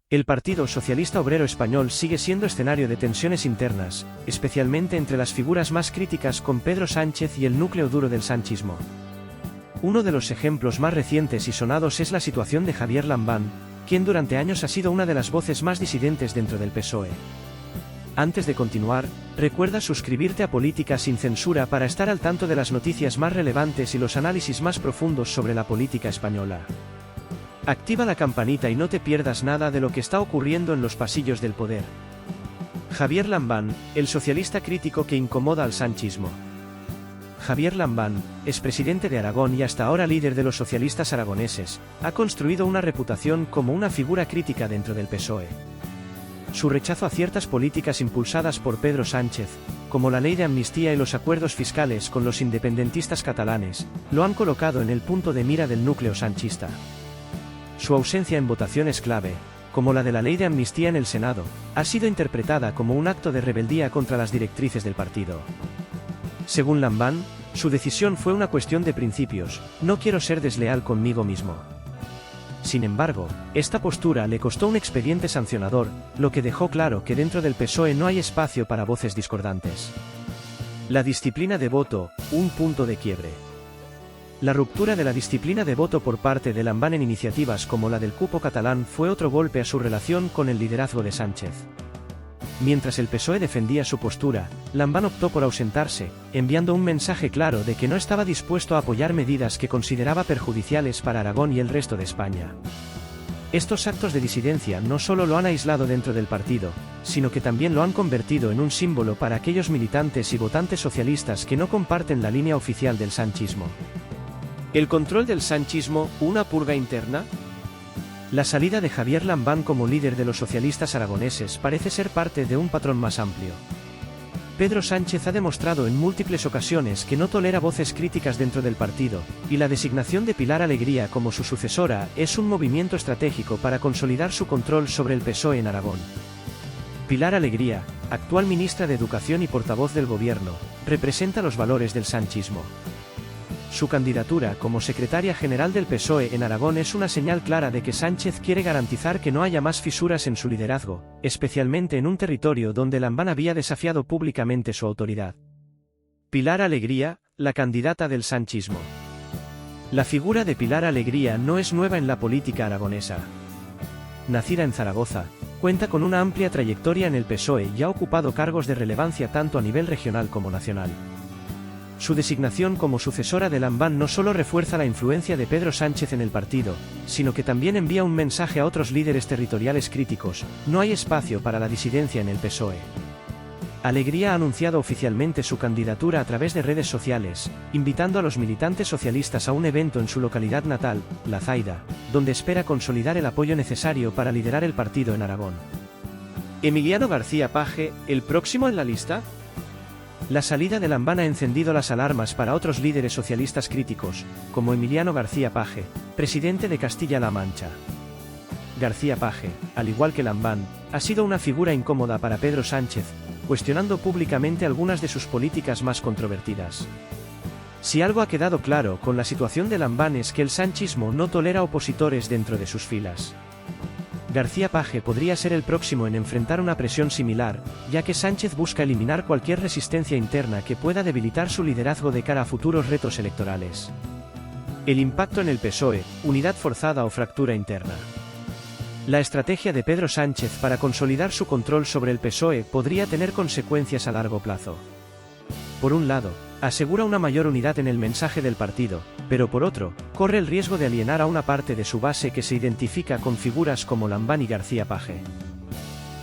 El Partido Socialista Obrero Español sigue siendo escenario de tensiones internas, especialmente entre las figuras más críticas con Pedro Sánchez y el núcleo duro del sanchismo. Uno de los ejemplos más recientes y sonados es la situación de Javier Lambán, quien durante años ha sido una de las voces más disidentes dentro del PSOE. Antes de continuar, recuerda suscribirte a Política sin Censura para estar al tanto de las noticias más relevantes y los análisis más profundos sobre la política española. Activa la campanita y no te pierdas nada de lo que está ocurriendo en los pasillos del poder. Javier Lambán, el socialista crítico que incomoda al sanchismo. Javier Lambán, expresidente de Aragón y hasta ahora líder de los socialistas aragoneses, ha construido una reputación como una figura crítica dentro del PSOE. Su rechazo a ciertas políticas impulsadas por Pedro Sánchez, como la ley de amnistía y los acuerdos fiscales con los independentistas catalanes, lo han colocado en el punto de mira del núcleo sanchista. Su ausencia en votaciones clave, como la de la ley de amnistía en el Senado, ha sido interpretada como un acto de rebeldía contra las directrices del partido. Según Lambán, su decisión fue una cuestión de principios: no quiero ser desleal conmigo mismo. Sin embargo, esta postura le costó un expediente sancionador, lo que dejó claro que dentro del PSOE no hay espacio para voces discordantes. La disciplina de voto, un punto de quiebre. La ruptura de la disciplina de voto por parte de Lambán en iniciativas como la del cupo catalán fue otro golpe a su relación con el liderazgo de Sánchez. Mientras el PSOE defendía su postura, Lambán optó por ausentarse, enviando un mensaje claro de que no estaba dispuesto a apoyar medidas que consideraba perjudiciales para Aragón y el resto de España. Estos actos de disidencia no solo lo han aislado dentro del partido, sino que también lo han convertido en un símbolo para aquellos militantes y votantes socialistas que no comparten la línea oficial del sanchismo. ¿El control del sanchismo, una purga interna? La salida de Javier Lambán como líder de los socialistas aragoneses parece ser parte de un patrón más amplio. Pedro Sánchez ha demostrado en múltiples ocasiones que no tolera voces críticas dentro del partido, y la designación de Pilar Alegría como su sucesora es un movimiento estratégico para consolidar su control sobre el PSOE en Aragón. Pilar Alegría, actual ministra de Educación y portavoz del Gobierno, representa los valores del sanchismo. Su candidatura como secretaria general del PSOE en Aragón es una señal clara de que Sánchez quiere garantizar que no haya más fisuras en su liderazgo, especialmente en un territorio donde Lambán había desafiado públicamente su autoridad. Pilar Alegría, la candidata del sanchismo. La figura de Pilar Alegría no es nueva en la política aragonesa. Nacida en Zaragoza, cuenta con una amplia trayectoria en el PSOE y ha ocupado cargos de relevancia tanto a nivel regional como nacional. Su designación como sucesora de Lambán no solo refuerza la influencia de Pedro Sánchez en el partido, sino que también envía un mensaje a otros líderes territoriales críticos: no hay espacio para la disidencia en el PSOE. Alegría ha anunciado oficialmente su candidatura a través de redes sociales, invitando a los militantes socialistas a un evento en su localidad natal, La Zaida, donde espera consolidar el apoyo necesario para liderar el partido en Aragón. ¿Emiliano García Paje, el próximo en la lista? La salida de Lambán ha encendido las alarmas para otros líderes socialistas críticos, como Emiliano García Paje, presidente de Castilla-La Mancha. García Paje, al igual que Lambán, ha sido una figura incómoda para Pedro Sánchez, cuestionando públicamente algunas de sus políticas más controvertidas. Si algo ha quedado claro con la situación de Lambán es que el sanchismo no tolera opositores dentro de sus filas. García Paje podría ser el próximo en enfrentar una presión similar, ya que Sánchez busca eliminar cualquier resistencia interna que pueda debilitar su liderazgo de cara a futuros retos electorales. El impacto en el PSOE, unidad forzada o fractura interna. La estrategia de Pedro Sánchez para consolidar su control sobre el PSOE podría tener consecuencias a largo plazo. Por un lado, asegura una mayor unidad en el mensaje del partido, pero por otro, corre el riesgo de alienar a una parte de su base que se identifica con figuras como Lambán y García Paje.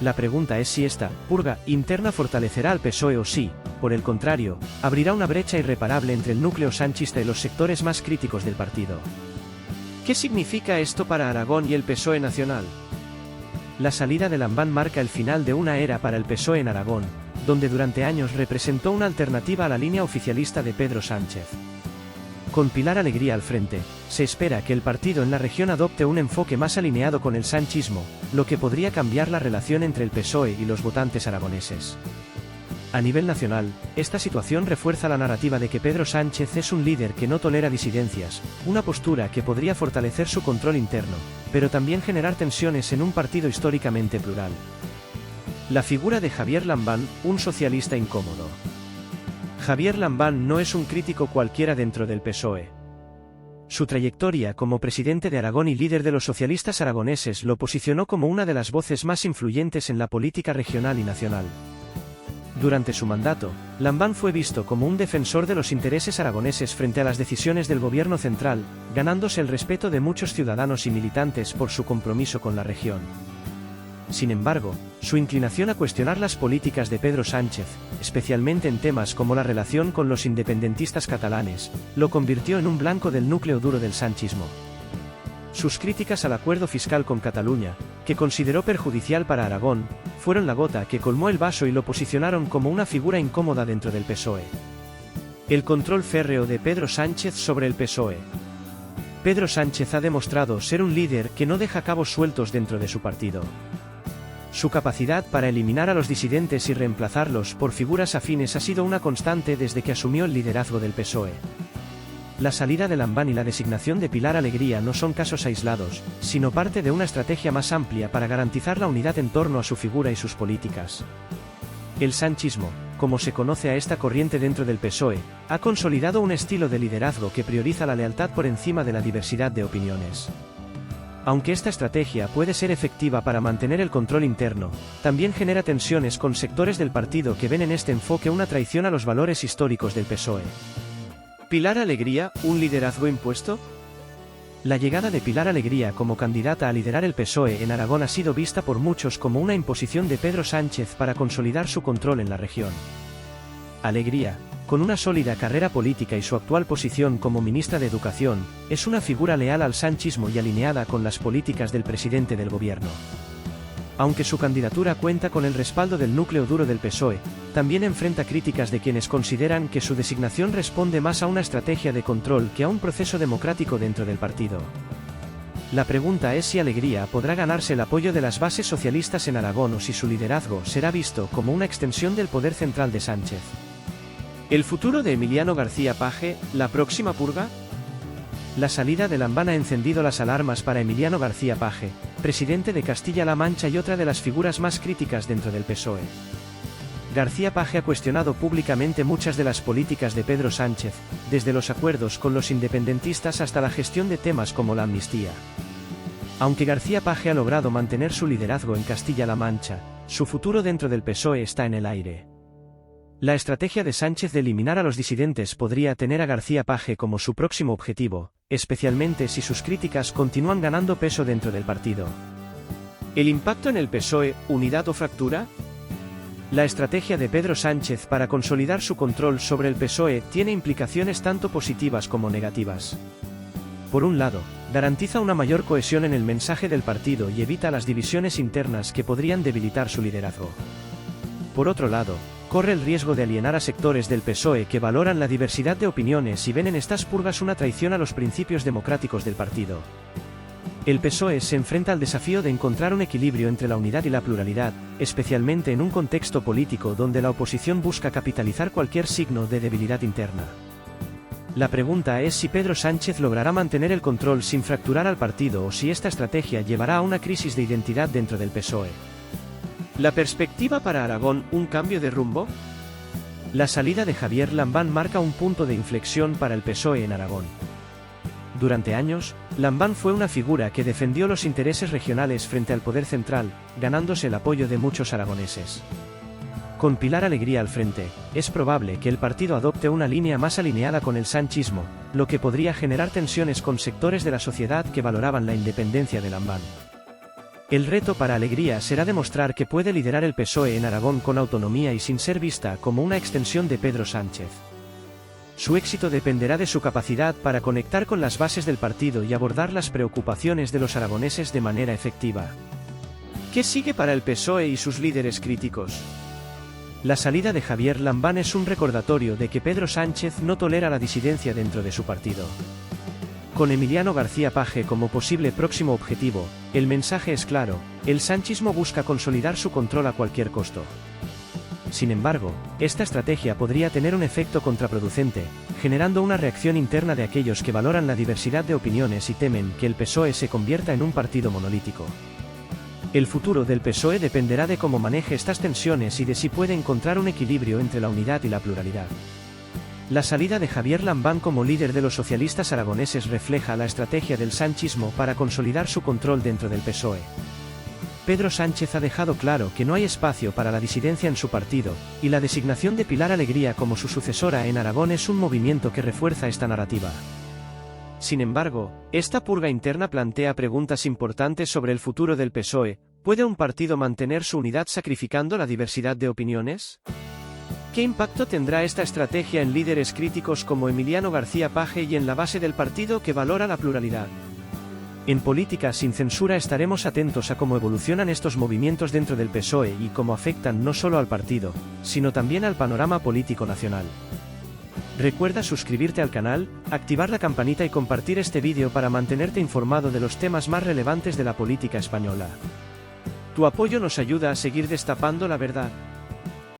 La pregunta es si esta purga interna fortalecerá al PSOE o si, por el contrario, abrirá una brecha irreparable entre el núcleo sanchista y los sectores más críticos del partido. ¿Qué significa esto para Aragón y el PSOE nacional? La salida de Lambán marca el final de una era para el PSOE en Aragón, donde durante años representó una alternativa a la línea oficialista de Pedro Sánchez. Con Pilar Alegría al frente, se espera que el partido en la región adopte un enfoque más alineado con el sanchismo, lo que podría cambiar la relación entre el PSOE y los votantes aragoneses. A nivel nacional, esta situación refuerza la narrativa de que Pedro Sánchez es un líder que no tolera disidencias, una postura que podría fortalecer su control interno, pero también generar tensiones en un partido históricamente plural. La figura de Javier Lambán, un socialista incómodo. Javier Lambán no es un crítico cualquiera dentro del PSOE. Su trayectoria como presidente de Aragón y líder de los socialistas aragoneses lo posicionó como una de las voces más influyentes en la política regional y nacional. Durante su mandato, Lambán fue visto como un defensor de los intereses aragoneses frente a las decisiones del gobierno central, ganándose el respeto de muchos ciudadanos y militantes por su compromiso con la región. Sin embargo, su inclinación a cuestionar las políticas de Pedro Sánchez, especialmente en temas como la relación con los independentistas catalanes, lo convirtió en un blanco del núcleo duro del sanchismo. Sus críticas al acuerdo fiscal con Cataluña, que consideró perjudicial para Aragón, fueron la gota que colmó el vaso y lo posicionaron como una figura incómoda dentro del PSOE. El control férreo de Pedro Sánchez sobre el PSOE. Pedro Sánchez ha demostrado ser un líder que no deja cabos sueltos dentro de su partido. Su capacidad para eliminar a los disidentes y reemplazarlos por figuras afines ha sido una constante desde que asumió el liderazgo del PSOE. La salida de Lambán y la designación de Pilar Alegría no son casos aislados, sino parte de una estrategia más amplia para garantizar la unidad en torno a su figura y sus políticas. El sanchismo, como se conoce a esta corriente dentro del PSOE, ha consolidado un estilo de liderazgo que prioriza la lealtad por encima de la diversidad de opiniones. Aunque esta estrategia puede ser efectiva para mantener el control interno, también genera tensiones con sectores del partido que ven en este enfoque una traición a los valores históricos del PSOE. ¿Pilar Alegría, un liderazgo impuesto? La llegada de Pilar Alegría como candidata a liderar el PSOE en Aragón ha sido vista por muchos como una imposición de Pedro Sánchez para consolidar su control en la región. Alegría, con una sólida carrera política y su actual posición como ministra de Educación, es una figura leal al sanchismo y alineada con las políticas del presidente del gobierno. Aunque su candidatura cuenta con el respaldo del núcleo duro del PSOE, también enfrenta críticas de quienes consideran que su designación responde más a una estrategia de control que a un proceso democrático dentro del partido. La pregunta es si Alegría podrá ganarse el apoyo de las bases socialistas en Aragón o si su liderazgo será visto como una extensión del poder central de Sánchez. ¿El futuro de Emiliano García Paje, la próxima purga? La salida de Lambán ha encendido las alarmas para Emiliano García Paje, presidente de Castilla-La Mancha y otra de las figuras más críticas dentro del PSOE. García Paje ha cuestionado públicamente muchas de las políticas de Pedro Sánchez, desde los acuerdos con los independentistas hasta la gestión de temas como la amnistía. Aunque García Paje ha logrado mantener su liderazgo en Castilla-La Mancha, su futuro dentro del PSOE está en el aire. La estrategia de Sánchez de eliminar a los disidentes podría tener a García Paje como su próximo objetivo, especialmente si sus críticas continúan ganando peso dentro del partido. ¿El impacto en el PSOE, unidad o fractura? La estrategia de Pedro Sánchez para consolidar su control sobre el PSOE tiene implicaciones tanto positivas como negativas. Por un lado, garantiza una mayor cohesión en el mensaje del partido y evita las divisiones internas que podrían debilitar su liderazgo. Por otro lado, corre el riesgo de alienar a sectores del PSOE que valoran la diversidad de opiniones y ven en estas purgas una traición a los principios democráticos del partido. El PSOE se enfrenta al desafío de encontrar un equilibrio entre la unidad y la pluralidad, especialmente en un contexto político donde la oposición busca capitalizar cualquier signo de debilidad interna. La pregunta es si Pedro Sánchez logrará mantener el control sin fracturar al partido o si esta estrategia llevará a una crisis de identidad dentro del PSOE. ¿La perspectiva para Aragón, un cambio de rumbo? La salida de Javier Lambán marca un punto de inflexión para el PSOE en Aragón. Durante años, Lambán fue una figura que defendió los intereses regionales frente al poder central, ganándose el apoyo de muchos aragoneses. Con Pilar Alegría al frente, es probable que el partido adopte una línea más alineada con el sanchismo, lo que podría generar tensiones con sectores de la sociedad que valoraban la independencia de Lambán. El reto para Alegría será demostrar que puede liderar el PSOE en Aragón con autonomía y sin ser vista como una extensión de Pedro Sánchez. Su éxito dependerá de su capacidad para conectar con las bases del partido y abordar las preocupaciones de los aragoneses de manera efectiva. ¿Qué sigue para el PSOE y sus líderes críticos? La salida de Javier Lambán es un recordatorio de que Pedro Sánchez no tolera la disidencia dentro de su partido. Con Emiliano García Paje como posible próximo objetivo, el mensaje es claro: el sanchismo busca consolidar su control a cualquier costo. Sin embargo, esta estrategia podría tener un efecto contraproducente, generando una reacción interna de aquellos que valoran la diversidad de opiniones y temen que el PSOE se convierta en un partido monolítico. El futuro del PSOE dependerá de cómo maneje estas tensiones y de si puede encontrar un equilibrio entre la unidad y la pluralidad. La salida de Javier Lambán como líder de los socialistas aragoneses refleja la estrategia del sanchismo para consolidar su control dentro del PSOE. Pedro Sánchez ha dejado claro que no hay espacio para la disidencia en su partido, y la designación de Pilar Alegría como su sucesora en Aragón es un movimiento que refuerza esta narrativa. Sin embargo, esta purga interna plantea preguntas importantes sobre el futuro del PSOE. ¿Puede un partido mantener su unidad sacrificando la diversidad de opiniones? ¿Qué impacto tendrá esta estrategia en líderes críticos como Emiliano García Paje y en la base del partido que valora la pluralidad? En Política sin Censura estaremos atentos a cómo evolucionan estos movimientos dentro del PSOE y cómo afectan no solo al partido, sino también al panorama político nacional. Recuerda suscribirte al canal, activar la campanita y compartir este vídeo para mantenerte informado de los temas más relevantes de la política española. Tu apoyo nos ayuda a seguir destapando la verdad.